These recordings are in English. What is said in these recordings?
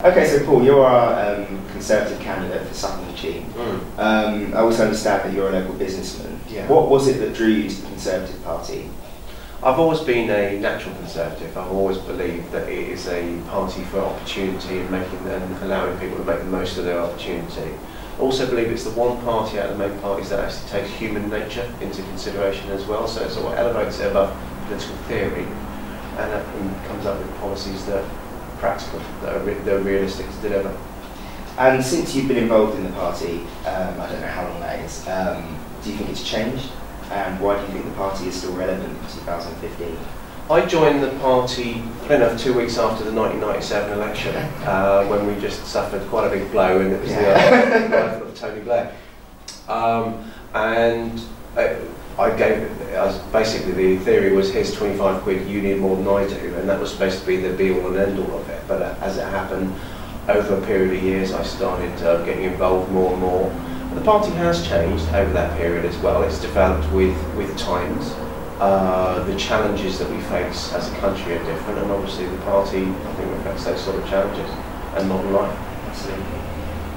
Okay, so Paul, you're our Conservative candidate for Sutton and Cheam. I also understand that you're a local businessman. Yeah. What was it that drew you to the Conservative Party? I've always been a natural Conservative. I've always believed that it is a party for opportunity and allowing people to make the most of their opportunity. I also believe it's the one party out of the main parties that actually takes human nature into consideration as well, so it sort of elevates it above political theory and comes up with policies that are practical, that are realistic to deliver. And since you've been involved in the party, I don't know how long that is, do you think it's changed? And why do you think the party is still relevant in 2015? I joined the party, funny enough, 2 weeks after the 1997 election, when we just suffered quite a big blow, and it was the arrival of Tony Blair. Basically the theory was, here's 25 quid, you need more than I do, and that was supposed to be the be-all and end-all of it. But as it happened, over a period of years, I started getting involved more and more. The party has changed over that period as well. It's developed with times. The challenges that we face as a country are different, and obviously the party, I think, reflects those sort of challenges and modern life. Absolutely.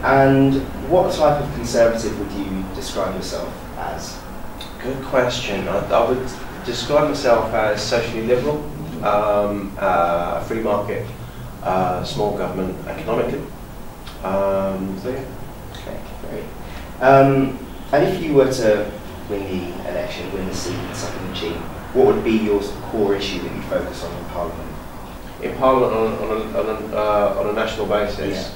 And what type of Conservative would you describe yourself as? Good question. I would describe myself as socially liberal, free market, small government economically. So yeah. Okay, great. And if you were to win the election, win the seat in Sutton and Cheam, what would be your core issue that you focus on in Parliament? In Parliament on a national basis? Yeah.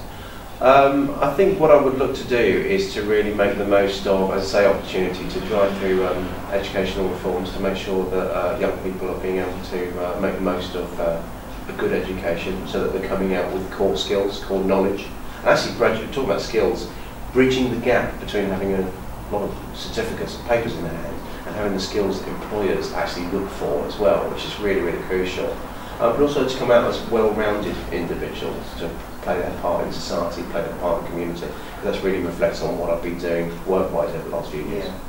I think what I would look to do is to really make the most of, as I say, opportunity to drive through educational reforms to make sure that young people are being able to make the most of a good education, so that they're coming out with core skills, core knowledge. And actually, talking about skills, bridging the gap between having a lot of certificates and papers in their hand and having the skills that employers actually look for as well, which is really, really crucial. But also to come out as well-rounded individuals, to play their part in society, play their part in the community. That's really reflects on what I've been doing work-wise over the last few years. Yeah.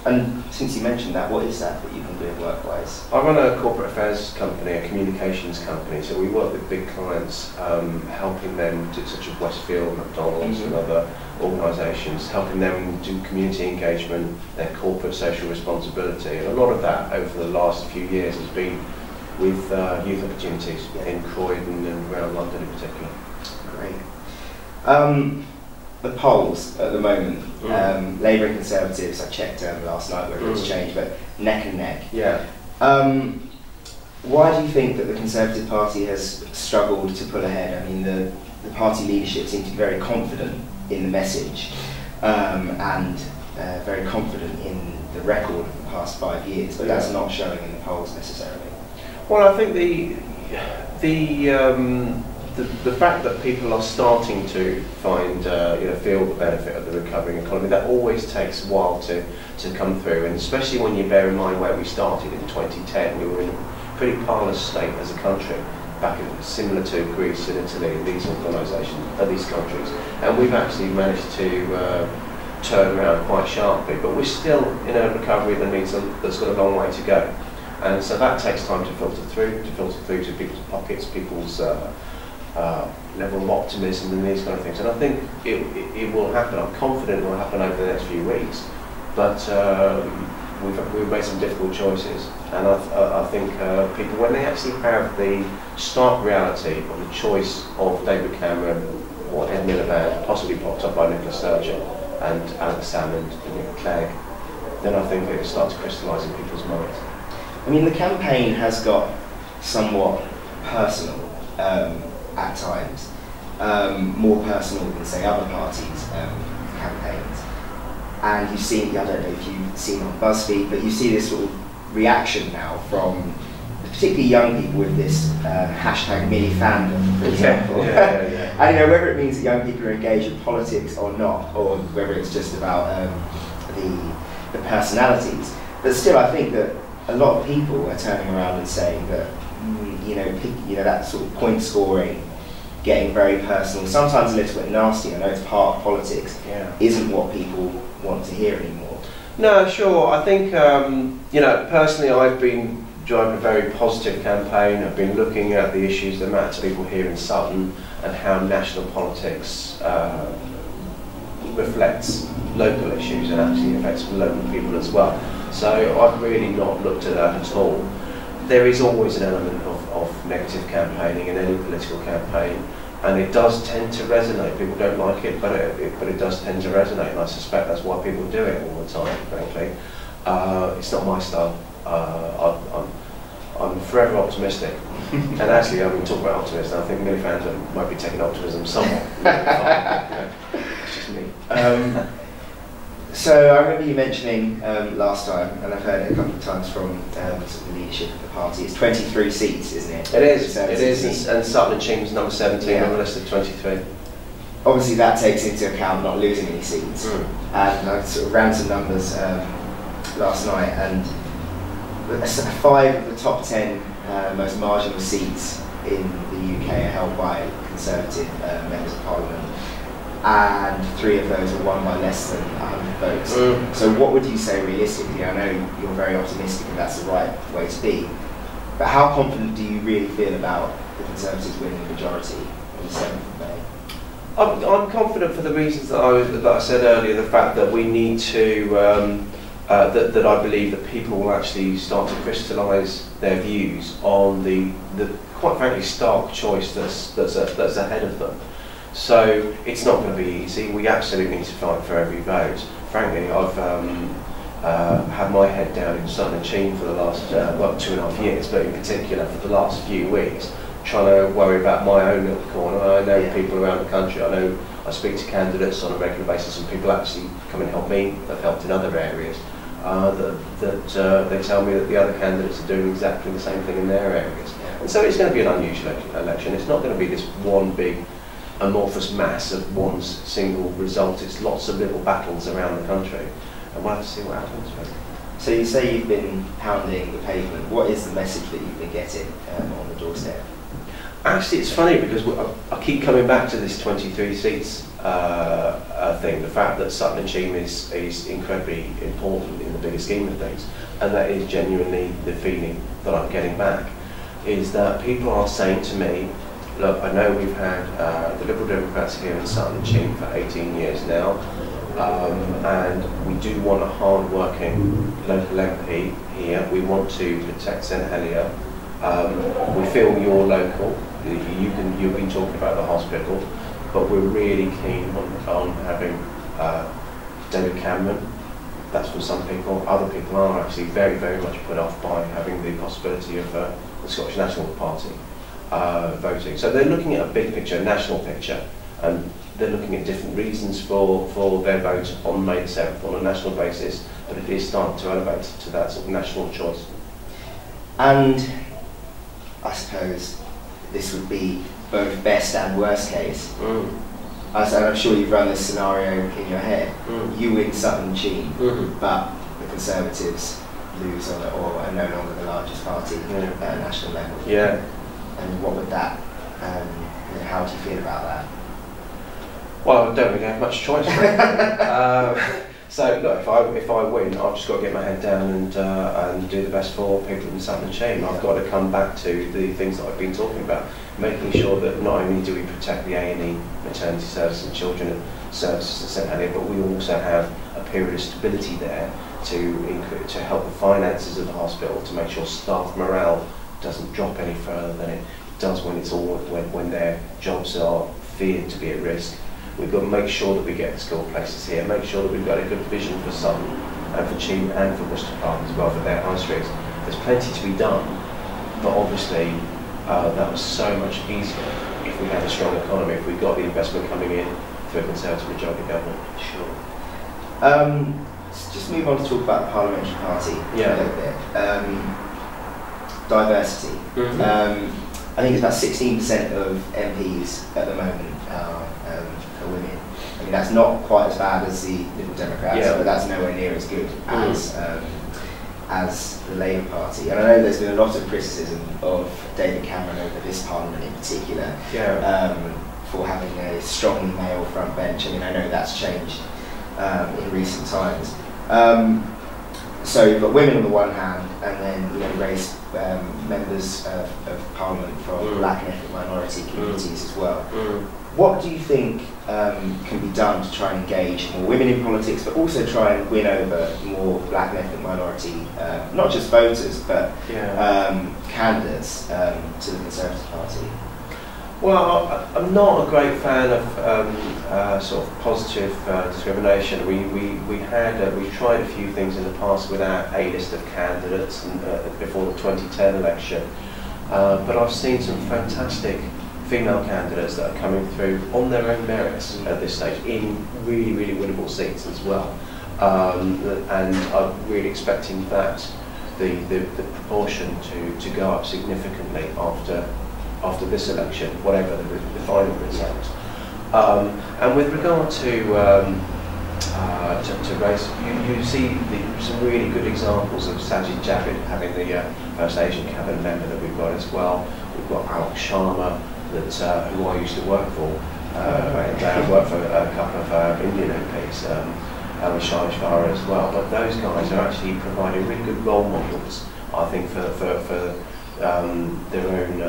And since you mentioned that, what is that you've been doing work-wise? I run a corporate affairs company, a communications company, so we work with big clients, helping them, such as Westfield, McDonald's and other organisations, helping them do community engagement, their corporate social responsibility. And a lot of that over the last few years has been with youth opportunities in Croydon and around London in particular. Great. The polls at the moment, Labour and Conservatives, I checked last night whether it's changed, but neck and neck. Yeah. Why do you think that the Conservative Party has struggled to pull ahead? I mean, the party leadership seems to be very confident in the message and very confident in the record of the past 5 years, but that's not showing in the polls necessarily. Well, I think the fact that people are starting to find, feel the benefit of the recovering economy, that always takes a while to come through, and especially when you bear in mind where we started in 2010, we were in a pretty parlous state as a country, similar to Greece and Italy and these organisations, these countries, and we've actually managed to turn around quite sharply, but we're still in a recovery that's got a long way to go, and so that takes time to filter through to people's pockets, people's level of optimism and these kind of things, and I think it will happen. I'm confident it will happen over the next few weeks, but we've made some difficult choices, and I think people, when they actually have the stark reality of the choice of David Cameron or Ed Miliband, possibly popped up by Nicola Sturgeon and Alex Salmond and Nick Clegg, then I think it will start to crystallise in people's minds. I mean, the campaign has got somewhat personal at times, more personal than, say, other parties' campaigns. And you've seen, I don't know if you've seen on BuzzFeed, but you see this sort of reaction now from particularly young people with this hashtag mini fandom, for example. And whether it means that young people are engaged in politics or not, or whether it's just about the personalities. But still, I think that a lot of people are turning around and saying that that sort of point scoring, getting very personal, sometimes a little bit nasty, I know it's part of politics, isn't what people want to hear anymore. No, sure. I think, personally I've been driving a very positive campaign. I've been looking at the issues that matter to people here in Sutton and how national politics reflects local issues and actually affects local people as well. So I've really not looked at that at all. There is always an element of negative campaigning in any political campaign, and it does tend to resonate. People don't like it, but it does tend to resonate, and I suspect that's why people do it all the time, frankly. It's not my style. I'm forever optimistic, and actually I've been talking about optimism. I think many fans might be taking optimism somewhat. It's just me. So I remember you mentioning last time, and I've heard it a couple of times from sort of the leadership of the party, it's 23 seats, isn't it? It is, and Sutton and Cheam is number 17 on the list of 23. Obviously that takes into account not losing any seats, and I sort of ran some numbers last night, and 5 of the top 10 most marginal seats in the UK are held by Conservative members of Parliament, and 3 of those are won by less than 100 votes. So what would you say realistically? I know you're very optimistic and that's the right way to be, but how confident do you really feel about the Conservatives winning the majority on the 7th of May? I'm confident for the reasons that I said earlier, the fact that we need to that I believe that people will actually start to crystallise their views on the quite frankly stark choice that's ahead of them. So it's not going to be easy. We absolutely need to fight for every vote. Frankly, I've had my head down in Sutton and Cheam for the last 2.5 years, but in particular for the last few weeks, trying to worry about my own little corner. I know people around the country. I know I speak to candidates on a regular basis, and people actually come and help me. They've helped in other areas. They tell me that the other candidates are doing exactly the same thing in their areas. And so it's going to be an unusual election. It's not going to be this one big amorphous mass of one single result. It's lots of little battles around the country, and we'll have to see what happens. So you say you've been pounding the pavement. What is the message that you've been getting on the doorstep? Actually, it's funny because I keep coming back to this 23 seats thing. The fact that Sutton and Cheam is incredibly important in the bigger scheme of things, and that is genuinely the feeling that I'm getting back, is that people are saying to me, look, I know we've had the Liberal Democrats here in Sutton and Cheam for 18 years now, and we do want a hard-working local MP here. We want to protect St Helier. We feel you're local. You've been talking about the hospital, but we're really keen on having David Cameron. That's for some people. Other people are actually very, very much put off by having the possibility of the Scottish National Party voting. So they're looking at a big picture, a national picture, and they're looking at different reasons for their vote on May the 7th on a national basis, but it is starting to elevate to that sort of national choice. And I suppose this would be both best and worst case. I'm sure you've run this scenario in your head. You win Sutton and Cheam, but the Conservatives lose or are no longer the largest party at a national level. Yeah. And what would that, how do you feel about that? Well, I don't really have much choice. So look, if I win, I've just got to get my head down and do the best for people in Sutton and Cheam. I've got to come back to the things that I've been talking about, making sure that not only do we protect the A&E maternity service and children services at St Helier, but we also have a period of stability there to help the finances of the hospital, to make sure staff morale doesn't drop any further than it does when their jobs are feared to be at risk. We've got to make sure that we get the school places here, make sure that we've got a good vision for Sutton and for Cheam and for Worcester Park as well, for their high streets. There's plenty to be done, but obviously that was so much easier if we had a strong economy, if we got the investment coming in through a Conservative majority government. Sure. Let's just move on to talk about the Parliamentary Party a little bit. Diversity. I think it's about 16% of MPs at the moment are women. I mean, that's not quite as bad as the Liberal Democrats, but that's nowhere near as good as the Labour Party. And I know there's been a lot of criticism of David Cameron over this Parliament in particular for having a strongly male front bench. I mean, I know that's changed in recent times. so you've got women on the one hand, and then, you know, race members of Parliament from black and ethnic minority communities as well. What do you think can be done to try and engage more women in politics, but also try and win over more black and ethnic minority, not just voters, but candidates to the Conservative Party? Well, I'm not a great fan of sort of positive discrimination. We tried a few things in the past with our A-list of candidates before the 2010 election, but I've seen some fantastic female candidates that are coming through on their own merits at this stage in really, really winnable seats as well, and I'm really expecting that the proportion to go up significantly after this election, whatever the final result. And with regard to race, you see some really good examples of Sajid Javid having the first Asian cabinet member that we've got as well. We've got Alok Sharma, who I used to work for, and I worked for a couple of Indian MPs, with Shaish Vara as well. But those guys are actually providing really good role models, I think, for their own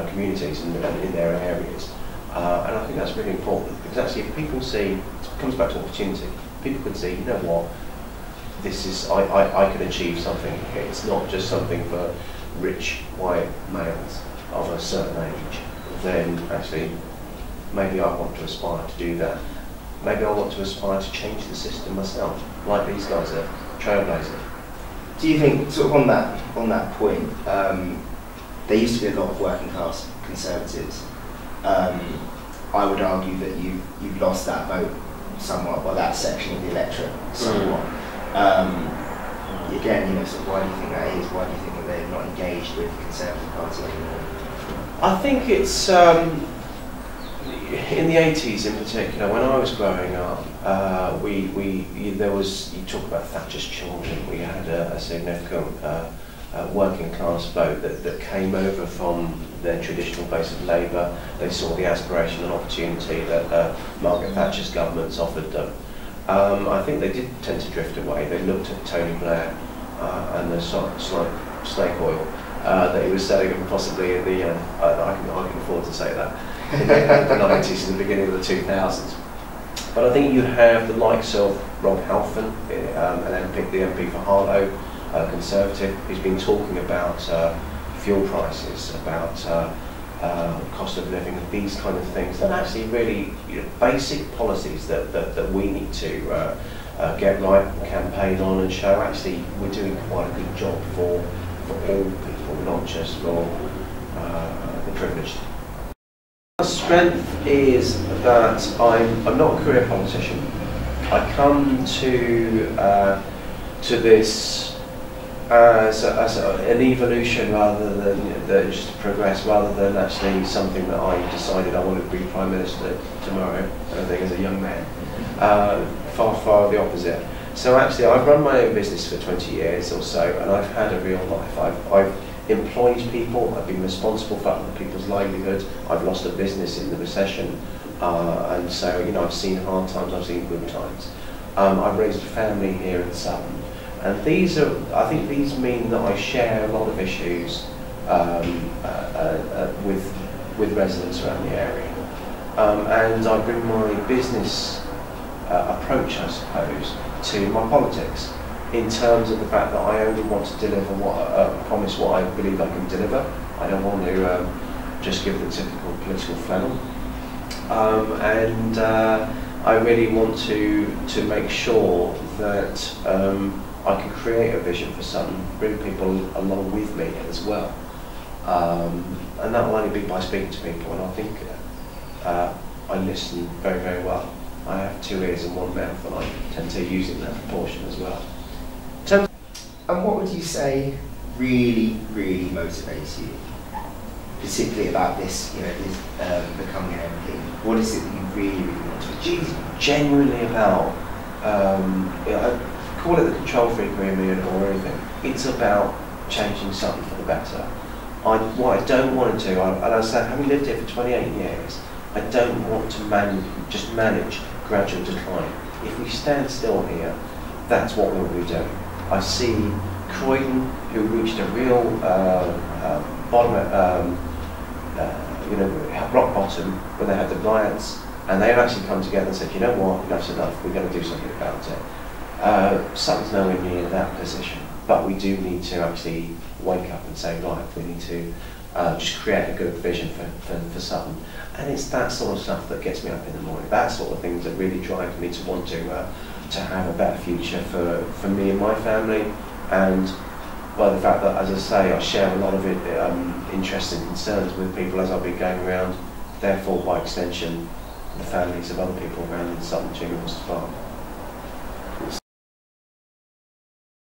communities in their areas. And I think that's really important, because actually if people see, it comes back to opportunity, people can see, you know what, this is, I can achieve something here. It's not just something for rich white males of a certain age. Then actually maybe I want to aspire to do that. Maybe I want to aspire to change the system myself, like these guys are trailblazing. Do you think, sort of on that point, there used to be a lot of working class Conservatives. I would argue that you've lost that vote somewhat, or that section of the electorate somewhat. Again, you know, sort of why do you think that is? Why do you think that they're not engaged with the Conservative Party anymore? I think it's in the 80s in particular, when I was growing up, there was, you talk about Thatcher's children, we had a significant working class vote that came over from their traditional base of Labour. They saw the aspiration and opportunity that Margaret Thatcher's governments offered them. I think they did tend to drift away. They looked at Tony Blair and the slight snake oil that he was selling them possibly in the, I can afford to say that, in the 90s and the beginning of the 2000s. But I think you have the likes of Rob Halfon, an MP, the MP for Harlow, Conservative, who's been talking about fuel prices, about cost of living, and these kind of things, that actually really, you know, basic policies that we need to get right, campaign on, and show actually we're doing quite a good job for all people, not just for the privileged. My strength is that I'm not a career politician. I come to this as an evolution rather than just progress, rather than actually something that I decided I wanted to be Prime Minister tomorrow, I think, as a young man. Far the opposite. So actually I've run my own business for 20 years or so, and I've had a real life. I've employed people, I've been responsible for other people's livelihoods, I've lost a business in the recession, and so, you know, I've seen hard times, I've seen good times. I've raised a family here in Sutton. And these are, I think these mean that I share a lot of issues with residents around the area. And I bring my business approach, I suppose, to my politics, in terms of the fact that I only want to deliver promise what I believe I can deliver. I don't want to just give the typical political flannel. And I really want to make sure that I can create a vision for Sutton, bring people along with me as well. And that will only be by speaking to people, and I think I listen very, very well. I have 2 ears and 1 mouth, and I tend to use it in that proportion as well. And what would you say really, really motivates you, particularly about this, you know, this becoming an MP? What is it that you really, really want to achieve? Genuinely about, you know, call it the control freakery in me or anything. It's about changing something for the better. What I don't want to do, and I say, having lived here for 28 years, I don't want to manage gradual decline. If we stand still here, that's what we'll be doing. I see Croydon, who reached a real bottom, rock bottom when they had the riots, and they've actually come together and said, you know what, enough's enough, we're going to do something about it. Sutton's nowhere near that position, but we do need to actually wake up and say, right, we need to just create a good vision for Sutton. And it's that sort of stuff that gets me up in the morning, that sort of things that really drive me to want to have a better future for me and my family. And well, the fact that, as I say, I share a lot of interests and concerns with people as I've been going around, therefore by extension the families of other people around in Sutton and Cheam as well.